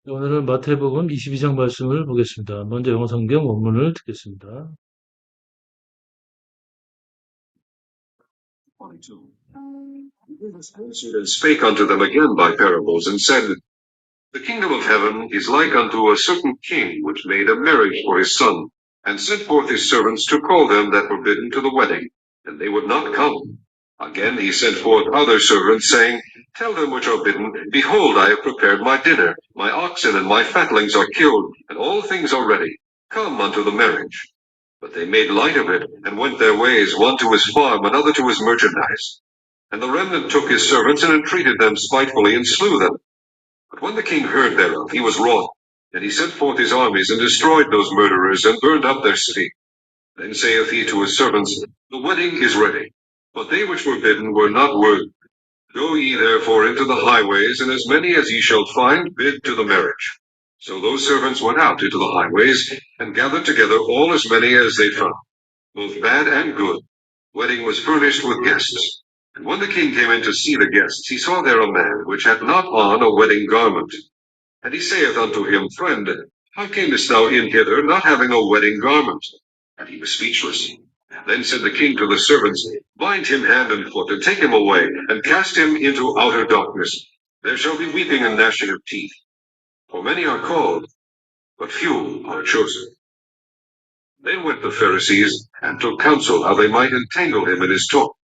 오늘은 마태복음 22장 말씀을 보겠습니다. 먼저 영어 성경 원문을 듣겠습니다. 22. Jesus answered and spake unto them again by parables, and said, The kingdom of heaven is like unto a certain king, which made a marriage for his son, and sent forth his servants to call them that were bidden to the wedding, and they would not come. Again he sent forth other servants, saying, Tell them which are bidden, Behold, I have prepared my dinner, my oxen and my fatlings are killed, and all things are ready. Come unto the marriage. But they made light of it, and went their ways, one to his farm, another to his merchandise. And the remnant took his servants, and entreated them spitefully, and slew them. But when the king heard thereof, he was wroth, and he sent forth his armies, and destroyed those murderers, and burned up their city. Then saith he to his servants, The wedding is ready, but they which were bidden were not worthy. Go ye therefore into the highways, and as many as ye shall find, bid to the marriage. So those servants went out into the highways, and gathered together all as many as they found, both bad and good. Wedding was furnished with guests. And when the king came in to see the guests, he saw there a man which had not on a wedding garment. And he saith unto him, Friend, how camest thou in hither, not having a wedding garment? And he was speechless. Then said the king to the servants, Bind him hand and foot, and take him away, and cast him into outer darkness. There shall be weeping and gnashing of teeth. For many are called, but few are chosen. Then went the Pharisees, and took counsel how they might entangle him in his talk.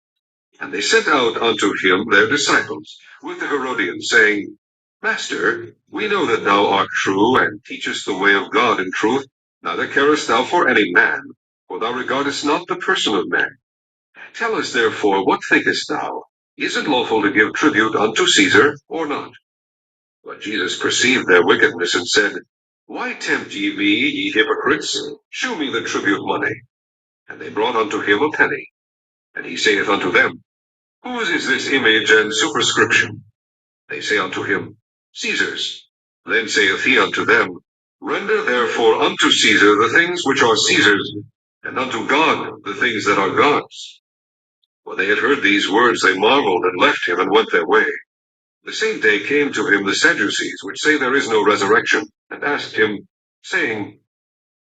And they sent out unto him their disciples, with the Herodians, saying, Master, we know that thou art true, and teachest the way of God in truth, neither carest thou for any man, for thou regardest not the person of man. Tell us therefore, what thinkest thou? Is it lawful to give tribute unto Caesar, or not? But Jesus perceived their wickedness, and said, Why tempt ye me, ye hypocrites? Shew me the tribute money. And they brought unto him a penny. And he saith unto them, Whose is this image and superscription? They say unto him, Caesar's. Then saith he unto them, Render therefore unto Caesar the things which are Caesar's, and unto God the things that are God's. When they had heard these words, they marveled, and left him, and went their way. The same day came to him the Sadducees, which say there is no resurrection, and asked him, saying,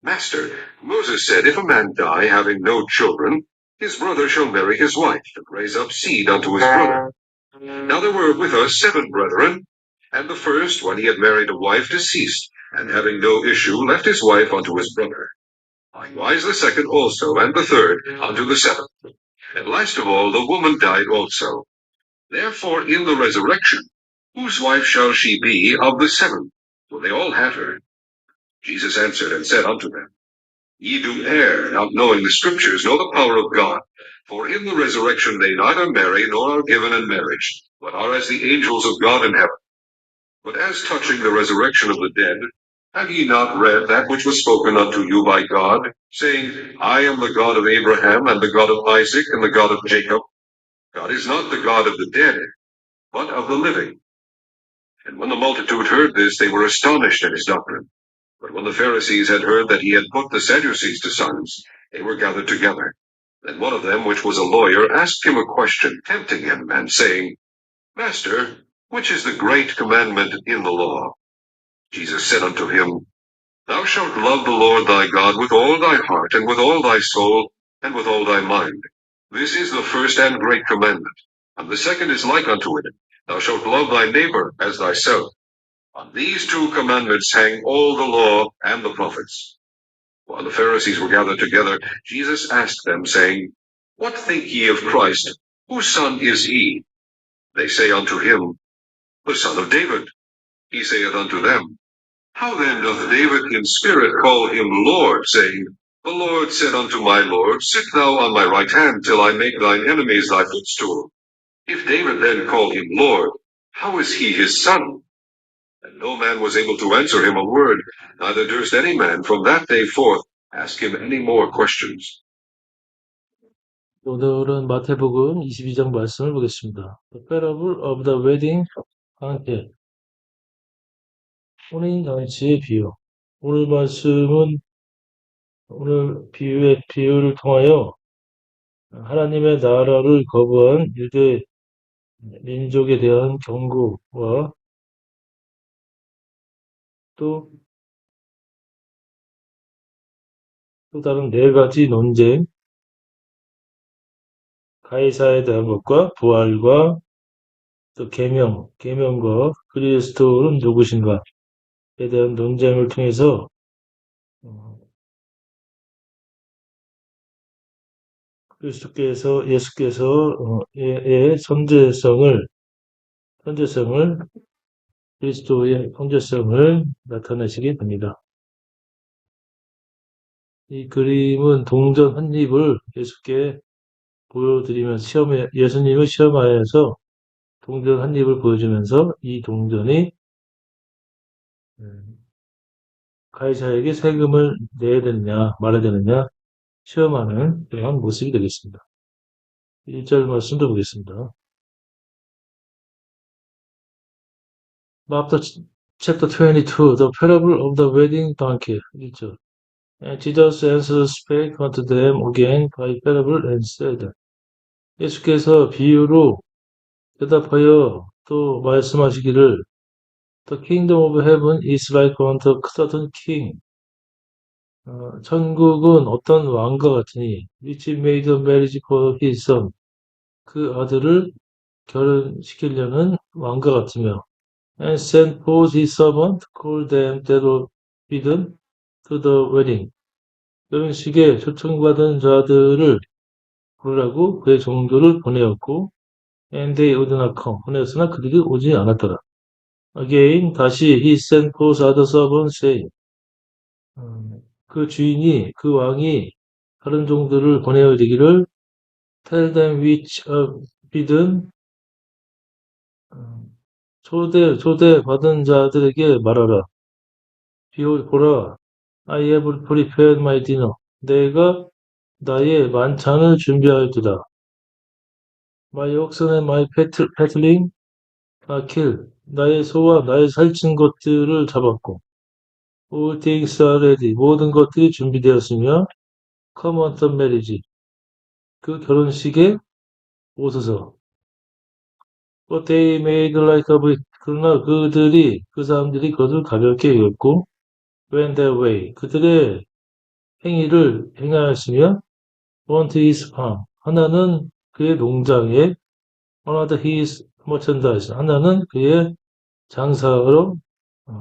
Master, Moses said, If a man die, having no children, his brother shall marry his wife, and raise up seed unto his brother. Now there were with us 7 brethren, and the first, when he had married a wife, deceased, and having no issue, left his wife unto his brother. Likewise the second also, and the third, unto the 7th. And last of all, the woman died also. Therefore in the resurrection, whose wife shall she be of the 7? For they all had her. Jesus answered and said unto them, Ye do err, not knowing the Scriptures, nor the power of God. For in the resurrection they neither marry, nor are given in marriage, but are as the angels of God in heaven. But as touching the resurrection of the dead, have ye not read that which was spoken unto you by God, saying, I am the God of Abraham, and the God of Isaac, and the God of Jacob? God is not the God of the dead, but of the living. And when the multitude heard this, they were astonished at his doctrine. But when the Pharisees had heard that he had put the Sadducees to silence, they were gathered together. Then one of them, which was a lawyer, asked him a question, tempting him, and saying, Master, which is the great commandment in the law? Jesus said unto him, Thou shalt love the Lord thy God with all thy heart, and with all thy soul, and with all thy mind. This is the first and great commandment. And the second is like unto it, Thou shalt love thy neighbor as thyself. On these 2 commandments hang all the law and the prophets. While the Pharisees were gathered together, Jesus asked them, saying, What think ye of Christ? Whose son is he? They say unto him, The son of David. He saith unto them, How then doth David in spirit call him Lord, saying, The Lord said unto my Lord, Sit thou on my right hand, till I make thine enemies thy footstool. If David then called him Lord, how is he his son? And no man was able to answer him a word, neither durst any man from that day forth ask him any more questions. 오늘은 마태복음 22장 말씀을 보겠습니다. The parable of the wedding banquet. 혼인잔치의 비유. 오늘 말씀은 오늘 비유를 통하여 하나님의 나라를 거부한 유대 민족에 대한 경고와 또, 또 다른 네 가지 논쟁, 가이사에 대한 것과 부활과 또 계명과 그리스도는 누구신가에 대한 논쟁을 통해서 어, 예수께서 의 선제성을 그리스도의 선제성을 나타내시게 됩니다. 이 그림은 동전 한 입을 예수께 보여드리면서 예수님을 시험하여서 동전 한 입을 보여주면서 이 동전이 음, 가이사에게 세금을 내야 되느냐 말아야 되느냐 시험하는 그런 모습이 되겠습니다. 1절 말씀 들어보겠습니다. After chapter 22, the parable of the wedding donkey. 1절. And Jesus answered, spake unto them again by parable and said. 예수께서 비유로 대답하여 또 말씀하시기를 The kingdom of heaven is like unto a certain king. 천국은 어떤 왕과 같으니 which made a marriage for his son. 그 아들을 결혼시키려는 왕과 같으며 and sent forth his servant, called them that were bidden to the wedding. 결혼식에 초청받은 자들을 부르라고 그의 종들을 보내었고 and they would not come. 보내었으나 그들이 오지 않았더라. Again, 다시 he sent forth other servants, saying, 그 주인이, 그 왕이 다른 종들을 보내어 이르기를 tell them which are bidden, 초대 받은 자들에게 말하라. Behold, 보라, I have prepared my dinner. 내가 나의 만찬을 준비하였도다. My oxen and my fatling are killed. 나의 소와 나의 살찐 것들을 잡았고, all things are ready. 모든 것들이 준비되었으며, come unto marriage. 그 결혼식에 오소서. But they made light of it. 그러나 그 사람들이 그것을 가볍게 여겼고, went their way. 그들의 행위를 행하였으며, one to his farm. 하나는 그의 농장에, another his merchandise. 하나는 그의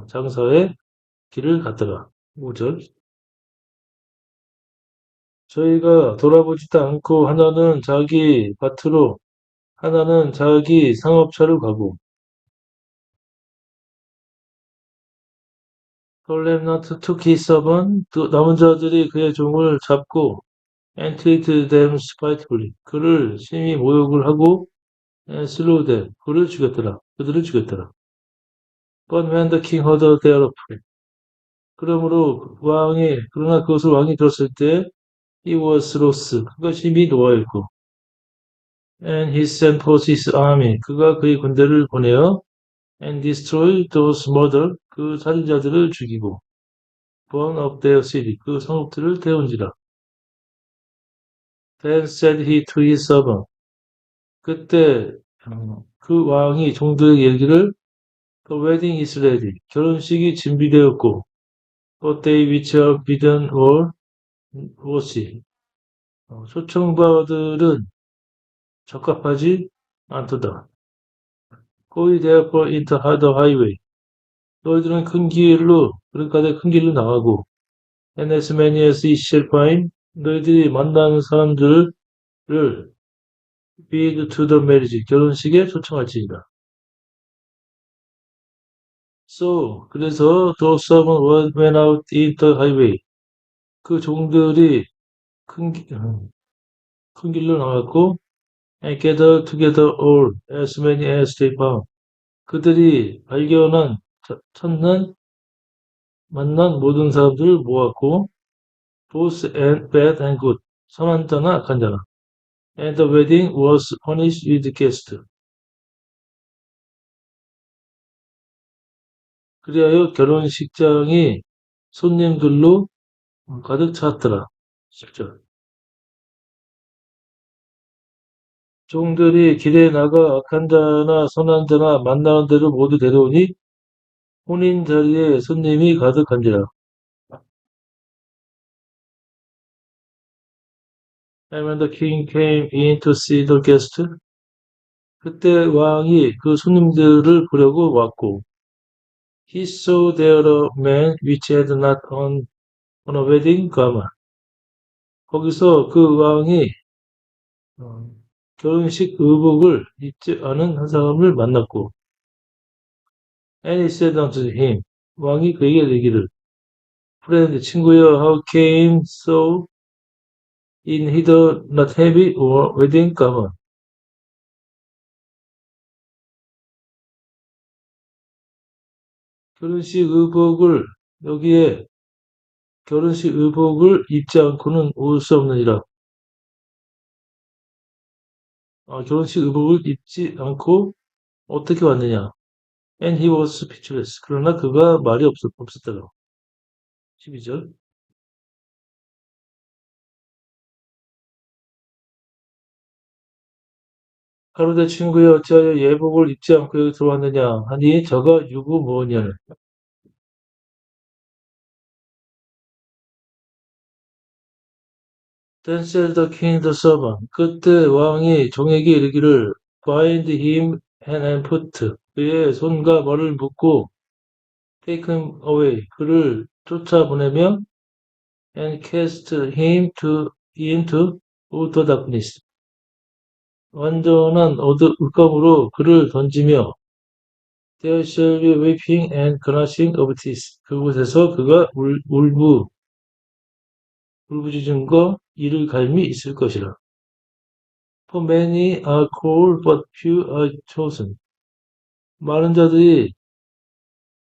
장사의 길을 갔더라. 5절. 저희가 돌아보지도 않고 하나는 자기 밭으로, 하나는 자기 상업차로 가고, 톨렘나트 투키 서번, 남은 자들이 그의 종을 잡고, and treated them spitefully. 그를 심히 모욕을 하고, and slew them. 그들을 죽였더라. But when the king heard thereof, 그러나 그것을 왕이 들었을 때, he was lost. 그가 심히 노하였고, and he sent forth his army. 그가 그의 군대를 보내어 and destroyed those murder. 그 살인자들을 죽이고 burn up their city. 그 성읍들을 태운지라. Then said he to his servant. 그때 그 왕이 종들에게 이르기를 The wedding is ready. 결혼식이 준비되었고 but they which are bidden were worthy. 초청바들은 적합하지 않도다. Go ye therefore into the highway. 너희들은 그러니까 큰 길로 나가고, and as many as ye shall find, 너희들이 만나는 사람들을 bid to the marriage, 결혼식에 초청할지니라. So, 그래서 those servants went out in the highway. 그 종들이 큰 길로 나갔고, and gathered together all, as many as they found. 그들이 만난 모든 사람들을 모았고, both bad and good, 선한 자나 악한 자나. And the wedding was furnished with guests. 그리하여 결혼식장이 손님들로 가득 찼더라. 10절. 종들이 길에 나가 악한 자나 선한 자나 만나는 대로 모두 데려오니 혼인 자리에 손님이 가득한지라. And when the king came in to see the guest, 그때 왕이 그 손님들을 보려고 왔고, he saw there a man which had not on a wedding garment. 거기서 그 왕이 어, 결혼식 의복을 입지 않은 한 사람을 만났고, and he said unto him, 왕이 그에게 이르기를, friend, 친구여, how came so in hither not heavy or wedding garment? 결혼식 의복을 여기에 결혼식 의복을 입지 않고는 올 수 없느니라. 결혼식 의복을 입지 않고 어떻게 왔느냐? And he was speechless. 그러나 그가 말이 없었더라. 12절. 가로되 친구여 어찌하여 예복을 입지 않고 여기 들어왔느냐 하니 저가 유부모냐를. Then said the king the servant. 그때 왕이 종에게 이르기를 bind him hand and foot. 그의 손과 발을 묶고 take him away. 그를 쫓아보내며 and cast him into utter darkness. 완전한 어둠으로 그를 던지며 there shall be weeping and gnashing of teeth. 그곳에서 그가 울부짖음과 이를 갈미 있을 것이라. For many are called, but few are chosen. 많은 자들이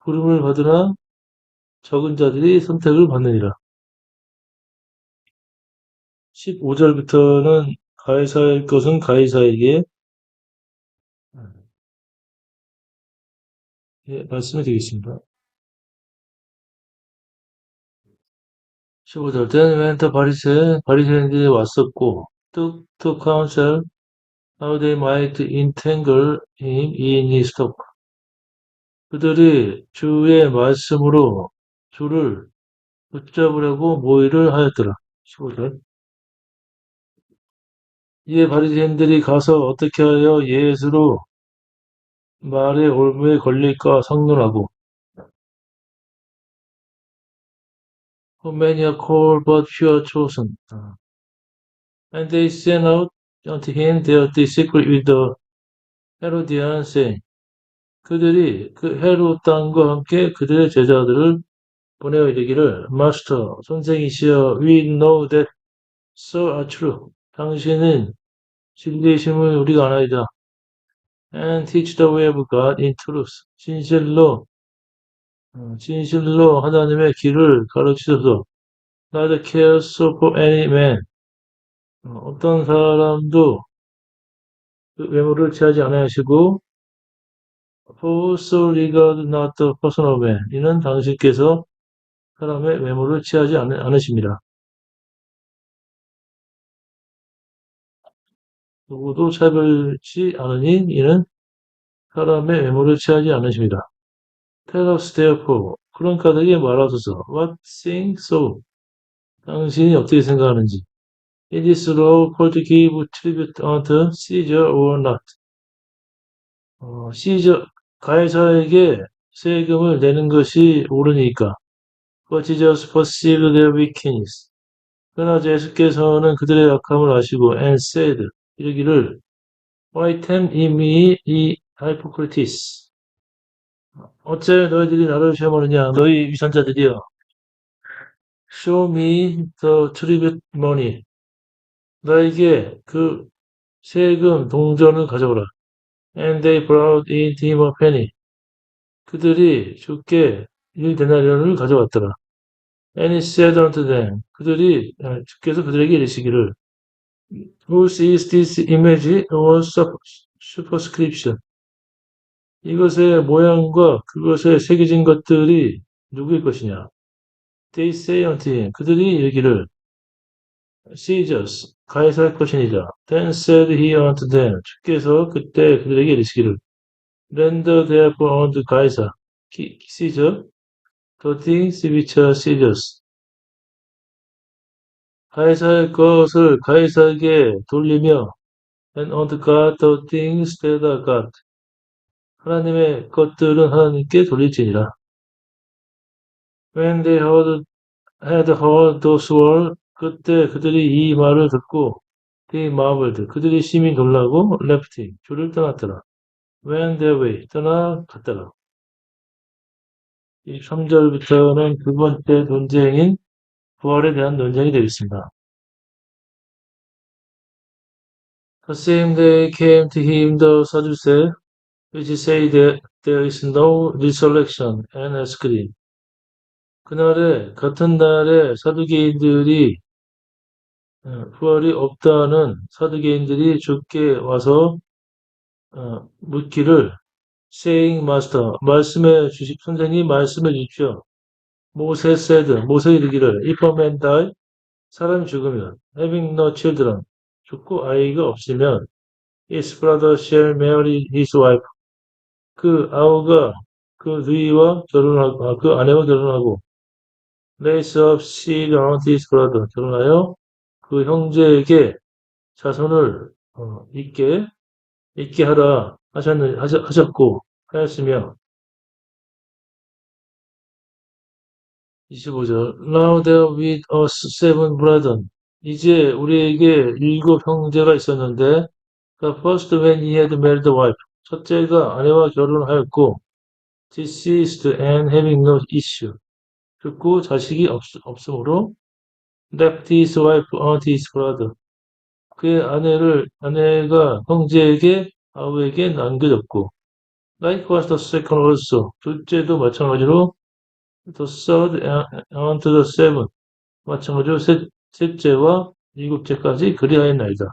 부름을 받으나 적은 자들이 선택을 받느니라. 15절부터는 가이사의 것은 가이사에게 말씀을 드리겠습니다. 15절 Then went the 바리새인들이 왔었고 to counsel how they might entangle him in his talk. 그들이 주의 말씀으로 주를 붙잡으려고 모의를 하였더라. 15절 이에 바리새인들이 가서 어떻게 하여 예수로 말의 올무에 걸릴까 상론하고 many are called but few are chosen. And they sent out unto him their disciples with the Herodians saying 그들이 그 헤롯 땅과 함께 그들의 제자들을 보내어 이르기를 마스터 선생이시여 we know that so are true. 당신은 진리이심을 우리가 아나이다. And teach the way of God in truth. 진실로 하나님의 길을 가르치소서. Neither cares for any man. 어떤 사람도 그 외모를 취하지 아니하시고 for so regard not the person of man. 이는 당신께서 사람의 외모를 취하지 않으십니다. 누구도 차별치 않으니 이는 사람의 외모를 취하지 않으십니다. Tell us therefore. 그런 까닭에 말하소서. What think so? 당신이 어떻게 생각하는지. It is law called to give tribute unto Caesar or not? 가이사에게 세금을 내는 것이 옳으니까. But Jesus perceived their wickedness. 그러나 예수께서는 그들의 악함을 아시고 and said 이르기를 Why tempt ye me, ye hypocrites? 어째 너희들이 나를 시험하느냐 너희 위선자들이여. Show me the tribute money. 나에게 그 세금 동전을 가져오라. And they brought in him a penny. 그들이 주께 1데나리온을 가져왔더라. And he said unto them. 주께서 그들에게 이르시기를 Whose is this image or superscription? 이것의 모양과 그것에 새겨진 것들이 누구의 것이냐? They say unto him. 그들이 이르기를 Caesar's, 가이사의 것이니라. Then said he unto them. 주께서 그때 그들에게 이르시기를 Render therefore unto Caesar. seizure, the things which are seizures. 가이사의 것을 가이사에게 돌리며 and unto God the things that are God. 하나님의 것들은 하나님께 돌릴지니라. When they had heard those words, 그때 그들이 이 말을 듣고 they marveled. 그들이 심히 놀라고 left him. 주를 떠났더라. Went their way. 떠나갔더라. 이 3절부터는 두 번째 논쟁인 부활에 대한 논쟁이 되겠습니다. The same day came to him the Sadducees, which say that there is no resurrection, and asked him. 그날에 같은 날에 사두개인들이 부활이 없다는 사두개인들이 주께 와서 묻기를 saying master 말씀해 주십 선생님 말씀해 주십시오. 모세 said 모세 이르기를 if a man die 사람이 죽으면 having no children 죽고 아이가 없으면 his brother shall marry his wife 그 아우가 그 누이와 결혼하고 그 아내와 결혼하고 raise up seed unto his brother 결혼하여 그 형제에게 자손을 있게 하라 하셨고 하였으며 25절 Now there with us seven brethren 이제 우리에게 7 형제가 있었는데 The first when he had married a wife 첫째가 아내와 결혼하였고 deceased and having no issue 죽고 자식이 없으므로 left his wife unto his brother 그의 아내가 형제에게 아우에게 남겨졌고 likewise the second also 둘째도 마찬가지로 the third unto the seventh 마찬가지로 셋째와 일곱째까지 그리하였나이다.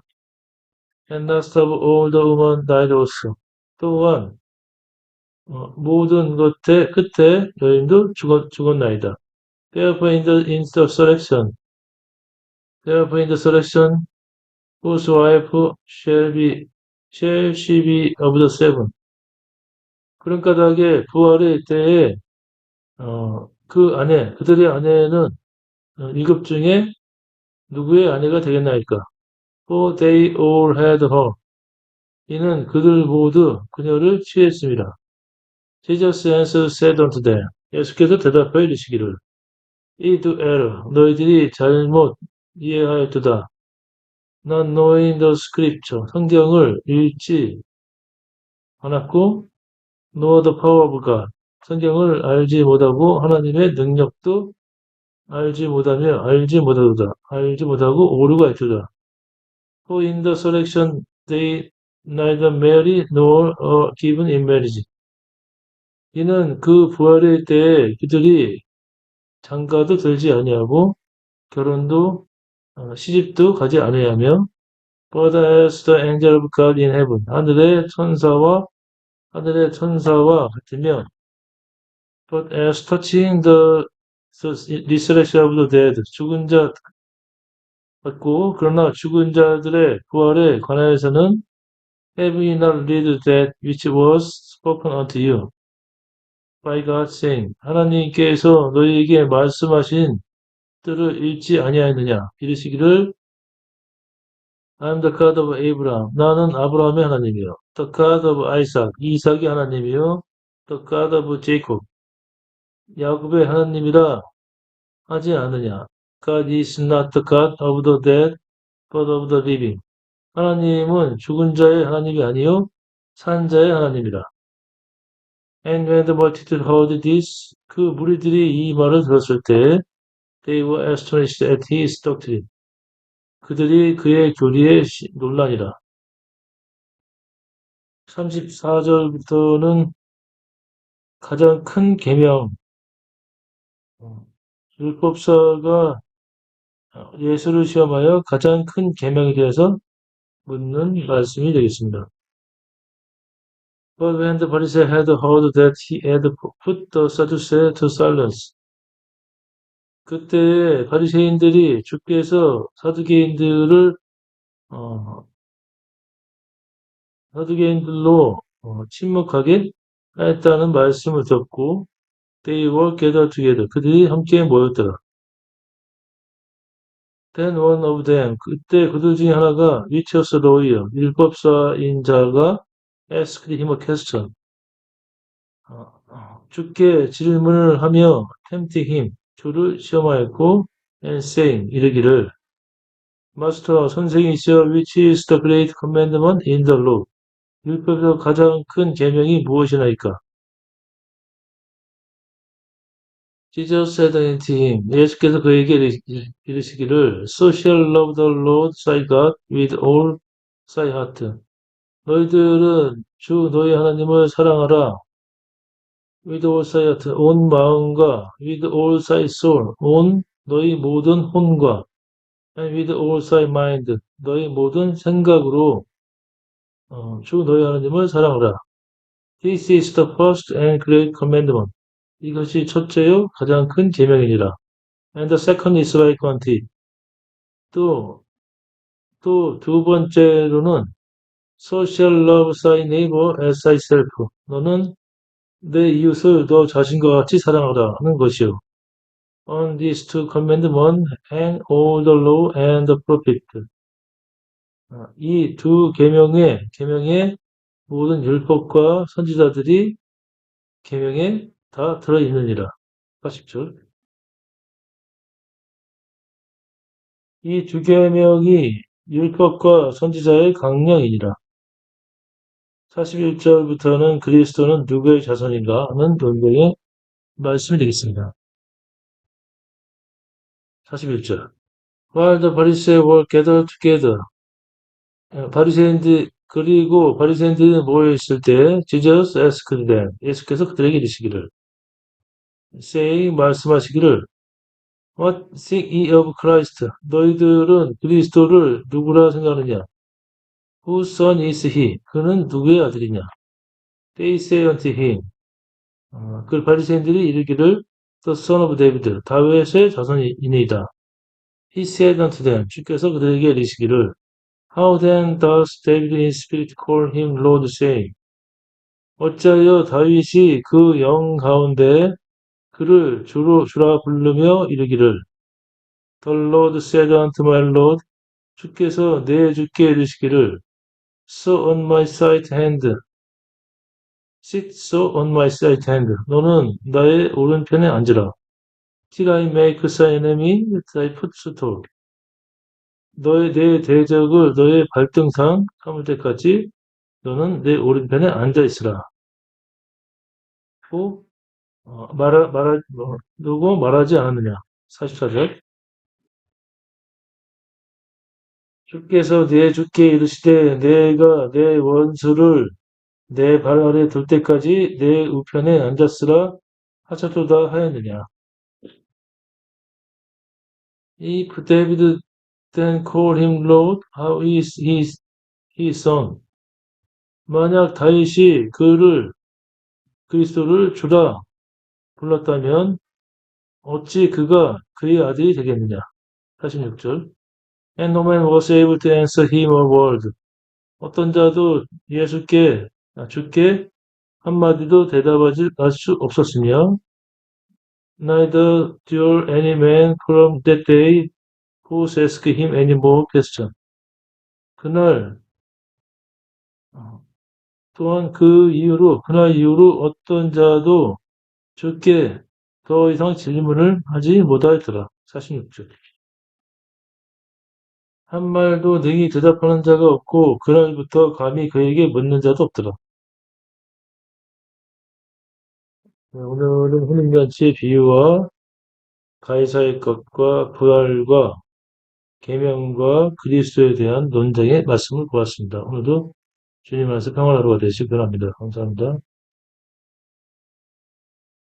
And last of all the woman died also. 또한 모든 것의 끝에 여인도 죽었나이다. Therefore in the selection whose wife shall she be of the seven. 그런 까닭에 부활의 때에 그들의 아내는 7 중에 누구의 아내가 되겠나이까? For they all had her. 이는 그들 모두 그녀를 취했습니다. Jesus answered said unto them. 예수께서 대답하여 이르시기를 I do error. 너희들이 잘못 이해하였도다. Not knowing the scripture. 성경을 읽지 않았고 nor the power of God. 성경을 알지 못하고 하나님의 능력도 알지 못하고 오류가 있도다. For in the selection they neither marry nor are given in marriage. 이는 그 부활의 때에 그들이 장가도 들지 아니하고 결혼도 시집도 가지 아니하며 But as the angel of God in heaven 하늘의 천사와 같으며 But as touching the resurrection of the dead 죽은 자 같고 그러나 죽은 자들의 부활에 관하여서는 Have ye not read that which was spoken unto you by God saying 하나님께서 너희에게 말씀하신 들을 읽지 아니하였느냐 이르시기를 I am the God of Abraham 나는 아브라함의 하나님이요 The God of Isaac 이삭의 하나님이요 The God of Jacob 야곱의 하나님이라 하지 않느냐 God is not the God of the dead but of the living 하나님은 죽은 자의 하나님이 아니요 산 자의 하나님이라 And when the multitude heard this 그 무리들이 이 말을 들었을 때 They were astonished at his doctrine. 그들이 그의 교리에 놀라니라. 34절부터는 가장 큰 계명, 율법사가 예수를 시험하여 가장 큰 계명에 대해서 묻는 말씀이 되겠습니다. But when the Pharisees had heard that he had put the Sadducees to silence, 그때 바리새인들이 주께서 사두개인들로 침묵하게 했다는 말씀을 듣고 they were gathered together. 그들이 함께 모였더라. Then one of them. 그때 그들 중에 하나가 which was a lawyer. 율법사인 자가 asked him a question. 주께 질문을 하며 tempting him. 주를 시험하였고 and saying 이르기를 Master, 선생이시여, which is the great commandment in the law? 율법에서 가장 큰 계명이 무엇이나이까? Jesus said unto him, 예수께서 그에게 이르시기를, So shall love the Lord thy God with all thy heart. 너희들은 주 너희 하나님을 사랑하라. With all thy heart, 온 마음과 with all thy soul, 온 너희 모든 혼과 and with all thy mind, 너희 모든 생각으로 주 너희 하나님을 사랑하라. This is the first and great commandment. 이것이 첫째요 가장 큰 계명이니라. And the second is like unto it. 또 두 번째로는 So shall love thy neighbor as thyself. 너는 내 이웃을 너 자신과 같이 사랑하라 하는 것이요. On these two commandments hang all the law and the prophet. 이 두 계명의 모든 율법과 선지자들이 계명에 다 들어있느니라. 80절. 이 두 계명이 율법과 선지자의 강령이니라. 41절부터는 그리스도는 누구의 자손인가 하는 논쟁의 말씀이 되겠습니다. 41절. While the Pharisees were gathered together. 그리고 바리새인들이 모여있을 때 Jesus asked them. 예수께서 그들에게 이르시기를 saying 말씀하시기를 What think ye of Christ? 너희들은 그리스도를 누구라 생각하느냐? Whose son is he? 그는 누구의 아들이냐? They say unto him. 그 바리새인들이 이르기를 The son of David, 다윗의 자손이니이다. He said unto them, 주께서 그들에게 이르시기를 How then does David in spirit call him Lord, saying? 어찌하여 다윗이 그 영 가운데 그를 주라 부르며 이르기를 The Lord said unto my Lord, 주께서 내 주께 이르시기를 So on my right hand, sit so on my right hand. 너는 나의 오른편에 앉으라. Till I make thy enemy thy footstool. 내 대적을 너의 발등상 삼을 때까지 너는 내 오른편에 앉아 있으라. 고 누구 말하지 않았느냐. 44절. 주께서 내 주께 이르시되 내가 내 원수를 내 발 아래 둘 때까지 내 우편에 앉았으라 하셨도다 하였느냐. If David then call him Lord, how is his son? 만약 다윗이 그리스도를 주라 불렀다면 어찌 그가 그의 아들이 되겠느냐. 46절. And no man was able to answer him a word. 어떤 자도 주께 한마디도 대답할 수 없었으며 Neither did any man from that day who asked him any more question. 그날 또한 그날 이후로 어떤 자도 주께 더 이상 질문을 하지 못하였더라. 46절. 한 말도 능히 대답하는 자가 없고 그날부터 감히 그에게 묻는 자도 없더라. 오늘은 혼인잔치의 비유와 가이사의 것과 부활과 계명과 그리스도에 대한 논쟁의 말씀을 보았습니다. 오늘도 주님 안에서 평안하루가 되시기 바랍니다. 감사합니다.